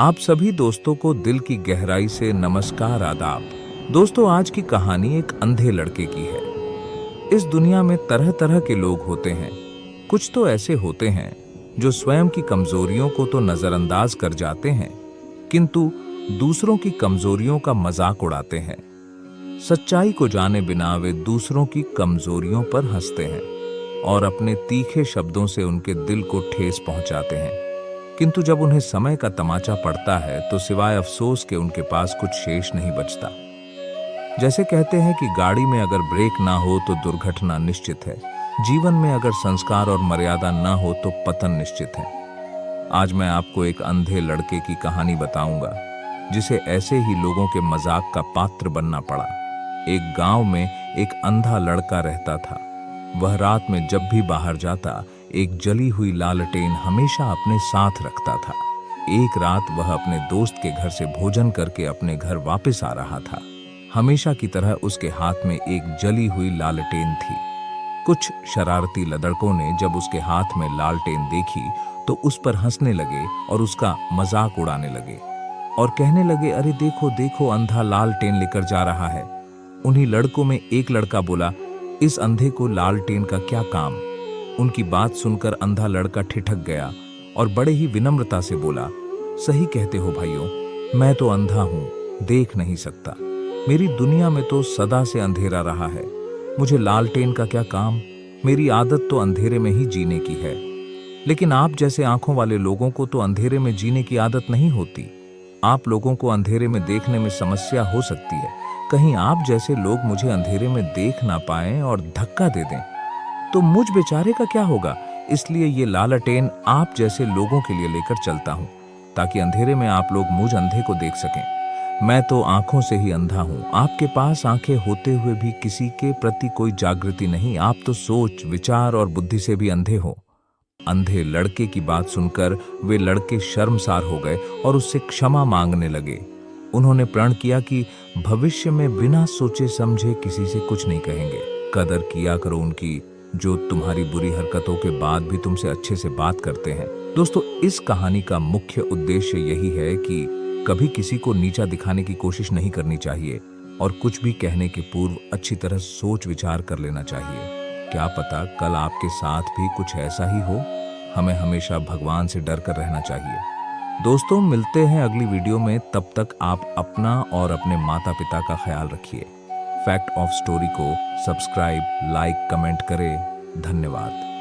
आप सभी दोस्तों को दिल की गहराई से नमस्कार, आदाब। दोस्तों, आज की कहानी एक अंधे लड़के की है। इस दुनिया में तरह तरह के लोग होते हैं। कुछ तो ऐसे होते हैं जो स्वयं की कमजोरियों को तो नजरअंदाज कर जाते हैं, किंतु दूसरों की कमजोरियों का मजाक उड़ाते हैं। सच्चाई को जाने बिना वे दूसरों की कमजोरियों पर हंसते हैं और अपने तीखे शब्दों से उनके दिल को ठेस पहुंचाते हैं। किंतु जब उन्हें समय का तमाचा पड़ता है तो सिवाय अफसोस के उनके पास कुछ शेष नहीं बचता। जैसे कहते हैं कि गाड़ी में अगर ब्रेक ना हो तो दुर्घटना निश्चित है, जीवन में अगर संस्कार और मर्यादा ना हो तो पतन निश्चित है। आज मैं आपको एक अंधे लड़के की कहानी बताऊंगा जिसे ऐसे ही लोगों के मजाक का पात्र बनना पड़ा। एक गांव में एक अंधा लड़का रहता था। वह रात में जब भी बाहर जाता एक जली हुई लालटेन हमेशा अपने साथ रखता था। एक रात वह अपने दोस्त के घर से भोजन करके अपने घर वापस आ रहा था। हमेशा की तरह उसके हाथ में एक जली हुई लालटेन थी। कुछ शरारती लड़कों ने जब उसके हाथ में लालटेन देखी तो उस पर हंसने लगे और उसका मजाक उड़ाने लगे और कहने लगे, अरे देखो देखो, अंधा लालटेन लेकर जा रहा है। उन्हीं लड़कों में एक लड़का बोला, इस अंधे को लालटेन का क्या काम। उनकी बात सुनकर अंधा लड़का ठिठक गया और बड़े ही विनम्रता से बोला, सही कहते हो भाइयों, मैं तो अंधा हूं, देख नहीं सकता। मेरी दुनिया में तो सदा से अंधेरा रहा है। मुझे लालटेन का क्या काम, मेरी आदत तो अंधेरे में ही जीने की है। लेकिन आप जैसे आंखों वाले लोगों को तो अंधेरे में जीने की आदत नहीं होती। आप लोगों को अंधेरे में देखने में समस्या हो सकती है। कहीं आप जैसे लोग मुझे अंधेरे में देख ना पाएं और धक्का दे दें तो मुझ बेचारे का क्या होगा। इसलिए ये लालटेन आप जैसे लोगों के लिए लेकर चलता हूं ताकि अंधेरे में आप लोग मुझ अंधे को देख सकें। मैं तो आंखों से ही अंधा हूं। आपके पास आंखें होते हुए भी किसी के प्रति कोई जागृति नहीं। आप तो सोच, विचार और बुद्धि से भी अंधे हो। अंधे लड़के की बात सुनकर वे लड़के शर्मसार हो गए और उससे क्षमा मांगने लगे। उन्होंने प्रण किया कि भविष्य में बिना सोचे समझे किसी से कुछ नहीं कहेंगे। कदर किया करो उनकी, जो तुम्हारी बुरी हरकतों के बाद भी तुमसे अच्छे से बात करते हैं। दोस्तों, इस कहानी का मुख्य उद्देश्य यही है कि कभी किसी को नीचा दिखाने की कोशिश नहीं करनी चाहिए और कुछ भी कहने के पूर्व अच्छी तरह सोच विचार कर लेना चाहिए। क्या पता कल आपके साथ भी कुछ ऐसा ही हो। हमें हमेशा भगवान से डर कर रहना चाहिए। दोस्तों, मिलते हैं अगली वीडियो में। तब तक आप अपना और अपने माता पिता का ख्याल रखिए। फैक्ट ऑफ स्टोरी को सब्सक्राइब, लाइक, कमेंट करें। धन्यवाद।